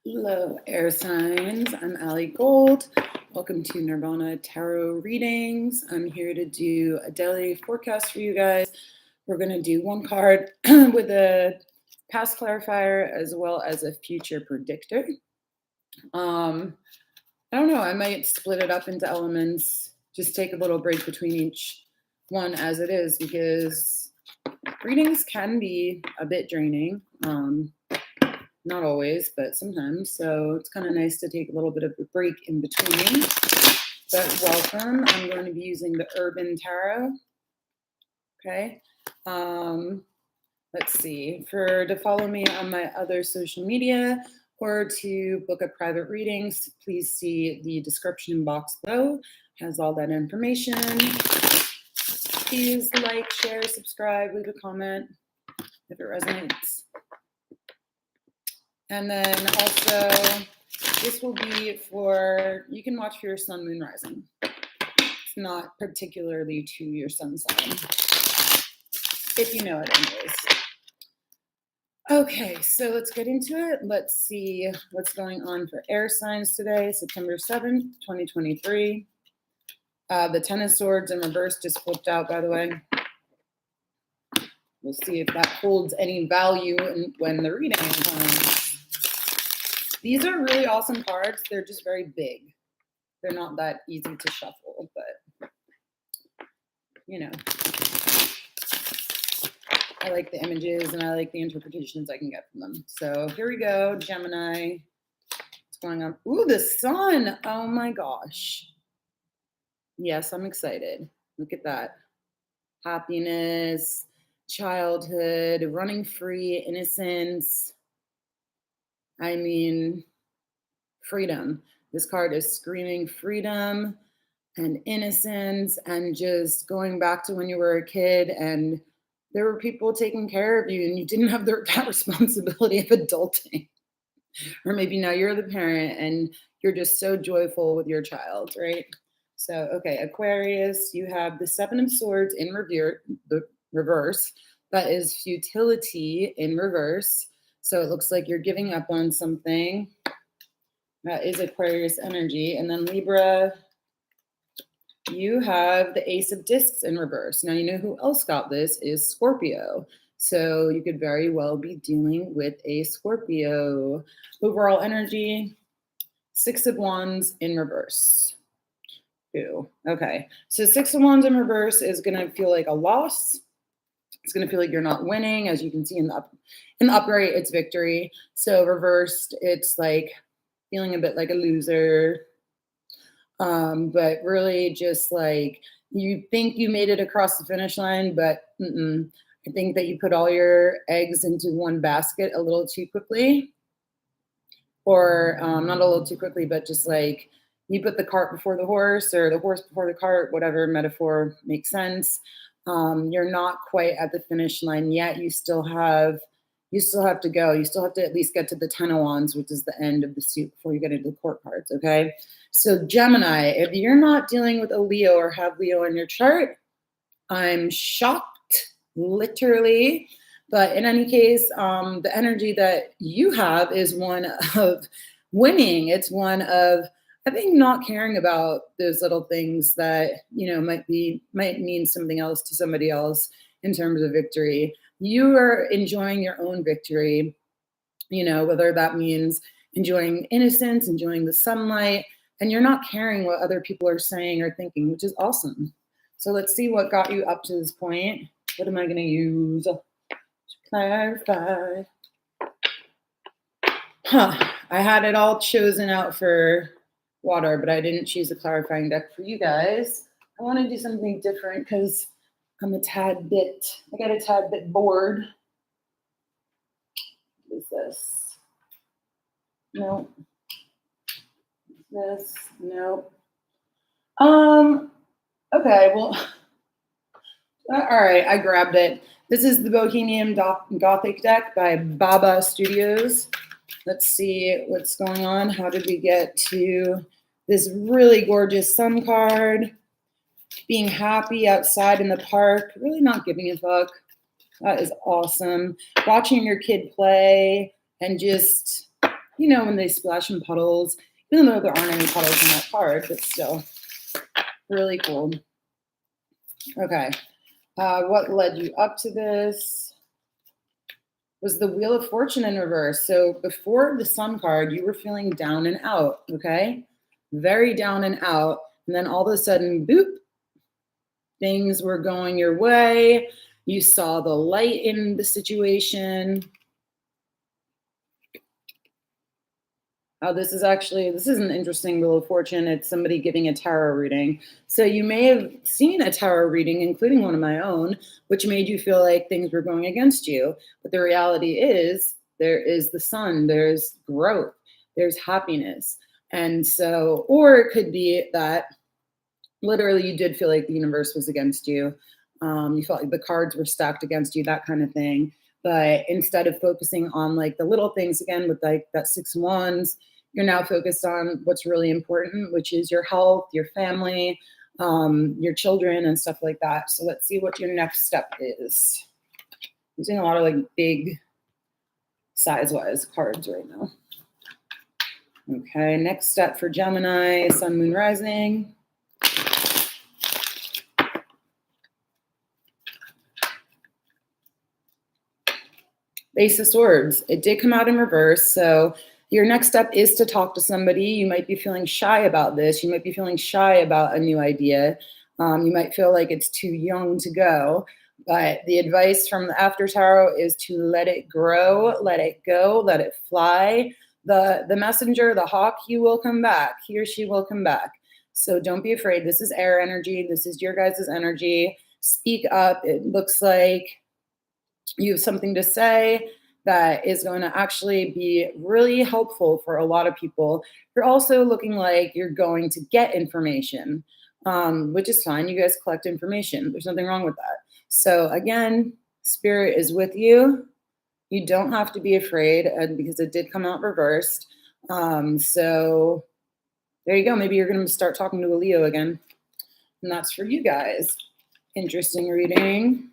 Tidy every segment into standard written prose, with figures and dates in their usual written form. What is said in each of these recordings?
Hello, air signs. I'm Allie Gold. Welcome to Nirvana Tarot Readings. I'm here to do a daily forecast for you guys. We're going to do one card with a past clarifier as well as a future predictor. I don't know. I might split it up into elements, just take a little break between each one as it is, because readings can be a bit draining. Not always, but sometimes. So it's kind of nice to take a little bit of a break in between. But welcome. I'm going to be using the Urban Tarot. Okay. Let's see. To follow me on my other social media or to book a private reading, please see the description box below. It has all that information. Please like, share, subscribe, leave a comment if it resonates. And then also, this will be for, you can watch for your sun, moon, rising. It's not particularly to your sun sign, if you know it anyways. Okay, so let's get into it. Let's see what's going on for air signs today, September 7th, 2023. The Ten of Swords in reverse just flipped out, by the way. We'll see if that holds any value when the reading comes. These are really awesome cards. They're just very big. They're not that easy to shuffle, but you know, I like the images and I like the interpretations I can get from them. So here we go, Gemini. What's going on? Ooh, the sun. Oh my gosh. Yes, I'm excited. Look at that. Happiness, childhood, running free, innocence. I mean, freedom. This card is screaming freedom and innocence and just going back to when you were a kid and there were people taking care of you and you didn't have that responsibility of adulting. Or maybe now you're the parent and you're just so joyful with your child, right? So, okay, Aquarius, you have the Seven of Swords in the reverse. That is futility in reverse. So it looks like you're giving up on something. That is Aquarius energy. And then Libra, you have the Ace of Discs in reverse. Now, you know who else got this is Scorpio. So you could very well be dealing with a Scorpio. Overall energy, Six of Wands in reverse. Ooh, okay. So Six of Wands in reverse is going to feel like a loss. It's going to feel like you're not winning. As you can see in the upright, it's victory. So reversed, it's like feeling a bit like a loser. But really just like you think you made it across the finish line, but I think that you put all your eggs into one basket a little too quickly. Or not a little too quickly, but just like you put the cart before the horse or the horse before the cart, whatever metaphor makes sense. You're not quite at the finish line yet. You still have to go. You still have to at least get to the Ten of Wands, which is the end of the suit before you get into the court cards, okay? So Gemini, if you're not dealing with a Leo or have Leo in your chart, I'm shocked, literally. But in any case, the energy that you have is one of winning. It's one of, I think, not caring about those little things that, you know, might mean something else to somebody else in terms of victory. You are enjoying your own victory, you know, whether that means enjoying innocence, enjoying the sunlight, and you're not caring what other people are saying or thinking, which is awesome. So let's see what got you up to this point. What am I going to use to clarify? I had it all chosen out for water, but I didn't choose a clarifying deck for you guys. I want to do something different because I got a tad bit bored. What is this? No. This, no. Okay, well, all right, I grabbed it. This is the Bohemian Gothic deck by Baba Studios. Let's see what's going on. How did we get to this really gorgeous sun card? Being happy outside in the park, really not giving a fuck. That is awesome. Watching your kid play and just, you know, when they splash in puddles, even though there aren't any puddles in that card, but still really cool. Okay. What led you up to this was the Wheel of Fortune in reverse. So before the Sun card, you were feeling down and out, okay? Very down and out. And then all of a sudden, boop, things were going your way. You saw the light in the situation. Oh, this is an interesting Wheel of Fortune. It's somebody giving a tarot reading. So you may have seen a tarot reading, including one of my own, which made you feel like things were going against you. But the reality is there is the sun, there's growth, there's happiness. And so, or it could be that literally you did feel like the universe was against you. You felt like the cards were stacked against you, that kind of thing. But instead of focusing on like the little things again with like that 6 of Wands, you're now focused on what's really important, which is your health, your family, your children, and stuff like that. So let's see what your next step is. I'm using a lot of like big size-wise cards right now. Okay, next step for Gemini, Sun, Moon, Rising. Ace of Swords. It did come out in reverse. So your next step is to talk to somebody. You might be feeling shy about this. You might be feeling shy about a new idea. You might feel like it's too young to go. But the advice from the After Tarot is to let it grow, let it go, let it fly. The messenger, the hawk, he will come back. He or she will come back. So don't be afraid. This is air energy. This is your guys' energy. Speak up. It looks like you have something to say that is going to actually be really helpful for a lot of people. You're also looking like you're going to get information, which is fine. You guys collect information. There's nothing wrong with that. So again, spirit is with you. You don't have to be afraid because it did come out reversed. So there you go. Maybe you're going to start talking to a Leo again. And that's for you guys. Interesting reading.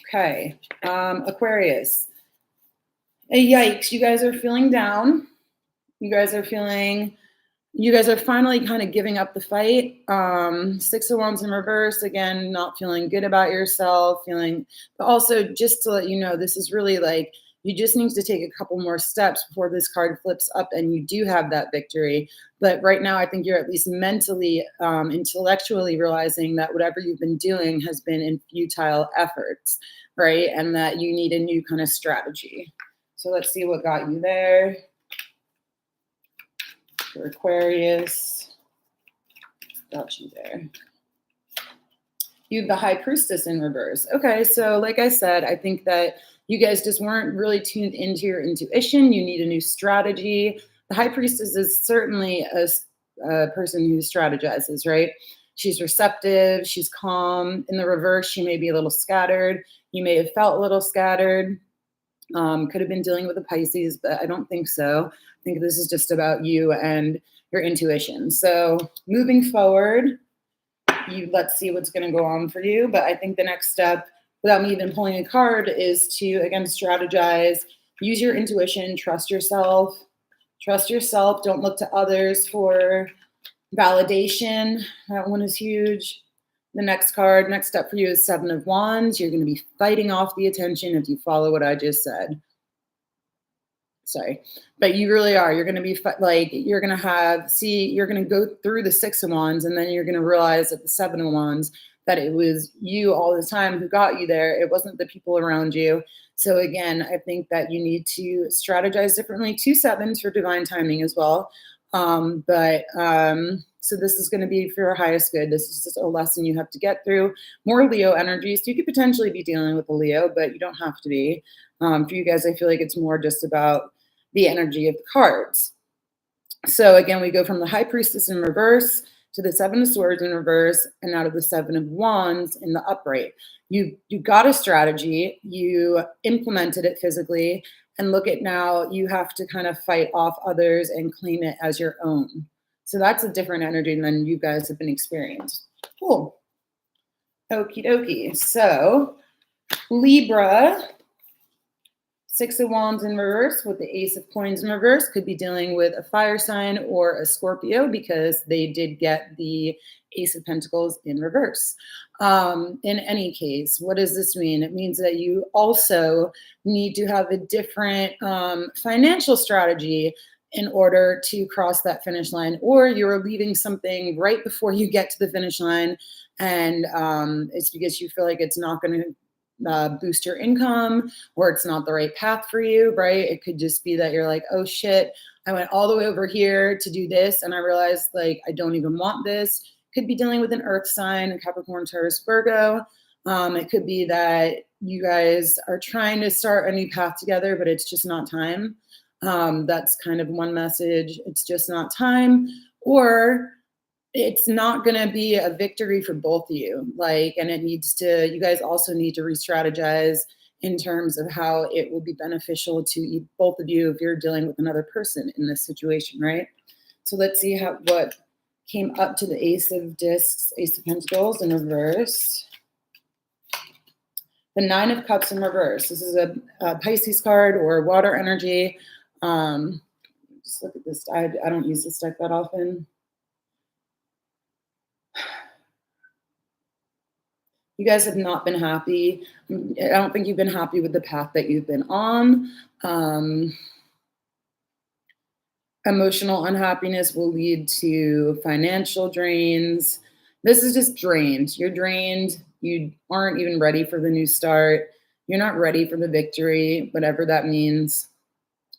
Okay, Aquarius. Yikes, you guys are feeling down. You guys are finally kind of giving up the fight. 6 of Wands in reverse, again, not feeling good about yourself, but also just to let you know, this is really like, you just need to take a couple more steps before this card flips up and you do have that victory. But right now, I think you're at least mentally, intellectually realizing that whatever you've been doing has been in futile efforts, right? And that you need a new kind of strategy. So let's see what got you there. For Aquarius, got you there. You have the High Priestess in reverse. Okay, so like I said, I think that you guys just weren't really tuned into your intuition. You need a new strategy. The High Priestess is certainly a person who strategizes, right? She's receptive. She's calm. In the reverse, she may be a little scattered. You may have felt a little scattered. Could have been dealing with a Pisces, but I don't think so. I think this is just about you and your intuition. So moving forward, let's see what's going to go on for you. But I think the next step, without me even pulling a card, is to, again, strategize, use your intuition, trust yourself. Trust yourself. Don't look to others for validation. That one is huge. The next card, next step for you is 7 of Wands. You're going to be fighting off the attention if you follow what I just said. Sorry, but you really are. You're going to be you're going to go through the 6 of Wands, and then you're going to realize at the 7 of Wands that it was you all the time who got you there. It wasn't the people around you. So again, I think that you need to strategize differently. 2 sevens for divine timing as well. So this is going to be for your highest good. This is just a lesson you have to get through. More Leo energy. So you could potentially be dealing with a Leo, but you don't have to be. For you guys, I feel like it's more just about the energy of the cards. So again, we go from the High Priestess in reverse to the 7 of Swords in reverse, and out of the 7 of Wands in the upright. You got a strategy, you implemented it physically, and look at now, you have to kind of fight off others and claim it as your own. So that's a different energy than you guys have been experienced. Cool. Okie dokie. So Libra, Six of Wands in reverse with the Ace of Coins in reverse could be dealing with a fire sign or a Scorpio because they did get the Ace of Pentacles in reverse. In any case, what does this mean? It means that you also need to have a different financial strategy in order to cross that finish line, or you're leaving something right before you get to the finish line, and it's because you feel like it's not going to boost your income, or it's not the right path for you, right? It could just be that you're like, oh shit, I went all the way over here to do this, and I realized like I don't even want this. Could be dealing with an earth sign, a Capricorn, Taurus, Virgo. It could be that you guys are trying to start a new path together, but it's just not time. That's kind of one message. It's just not time, or it's not going to be a victory for both of you. Like, and it needs to, you guys also need to re-strategize in terms of how it will be beneficial to both of you if you're dealing with another person in this situation, right? So let's see what came up to the Ace of Discs, Ace of Pentacles in reverse. The Nine of Cups in reverse. This is a Pisces card or water energy. Just look at this. I don't use this deck that often. You guys have not been happy. I don't think you've been happy with the path that you've been on. Emotional unhappiness will lead to financial drains. This is just drained. You're drained. You aren't even ready for the new start. You're not ready for the victory, whatever that means.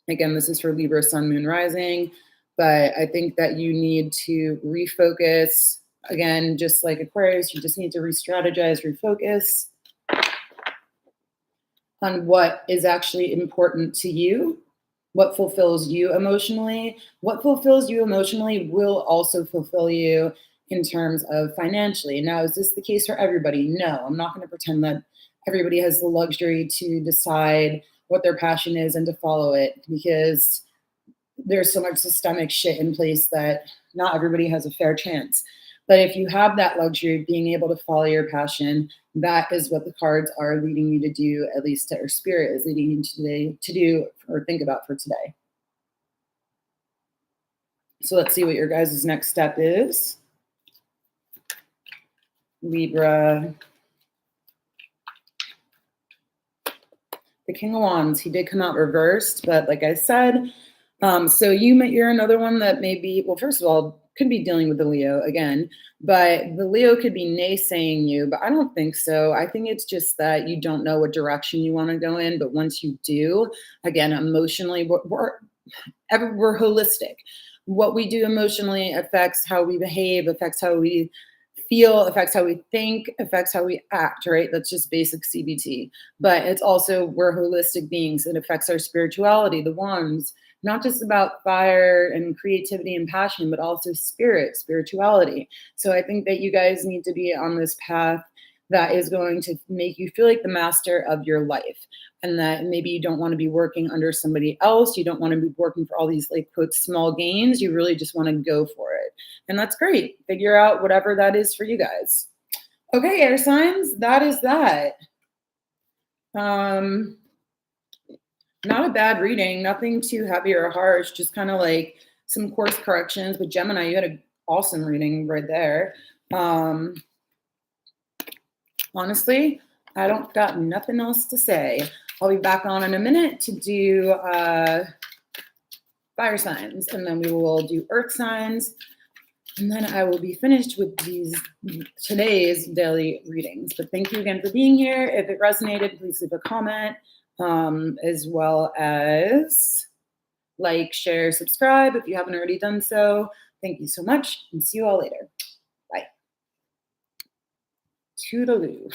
Again, this is for Libra, Sun, Moon, Rising. But I think that you need to refocus. Again, just like Aquarius, you just need to re-strategize, refocus on what is actually important to you, what fulfills you emotionally. What fulfills you emotionally will also fulfill you in terms of financially. Now, is this the case for everybody? No, I'm not going to pretend that everybody has the luxury to decide what their passion is and to follow it, because there's so much systemic shit in place that not everybody has a fair chance. But if you have that luxury of being able to follow your passion, that is what the cards are leading you to do, at least our spirit is leading you today to do or think about for today. So let's see what your guys' next step is. Libra. The King of Wands, he did come out reversed, but like I said, so you're another one that maybe, well, first of all, could be dealing with the Leo again, but the Leo could be naysaying you, but I don't think so. I think it's just that you don't know what direction you want to go in, but once you do, again, emotionally, we're holistic. What we do emotionally affects how we behave, affects how we feel, affects how we think, affects how we act, right? That's just basic CBT. But it's also, we're holistic beings. It affects our spirituality, the wands, not just about fire and creativity and passion, but also spirituality. So I think that you guys need to be on this path that is going to make you feel like the master of your life, and that maybe you don't want to be working under somebody else. You don't want to be working for all these like quote small gains. You really just want to go for it. And that's great. Figure out whatever that is for you guys. Okay, air signs, that is that. Not a bad reading, nothing too heavy or harsh, just kind of like some course corrections. With Gemini, you had an awesome reading right there. Honestly, I don't got nothing else to say. I'll be back on in a minute to do fire signs, and then we will do earth signs, and then I will be finished with today's daily readings. But thank you again for being here. If it resonated, please leave a comment, as well as like, share, subscribe if you haven't already done so. Thank you so much, and see you all later. Bye. Toodaloo.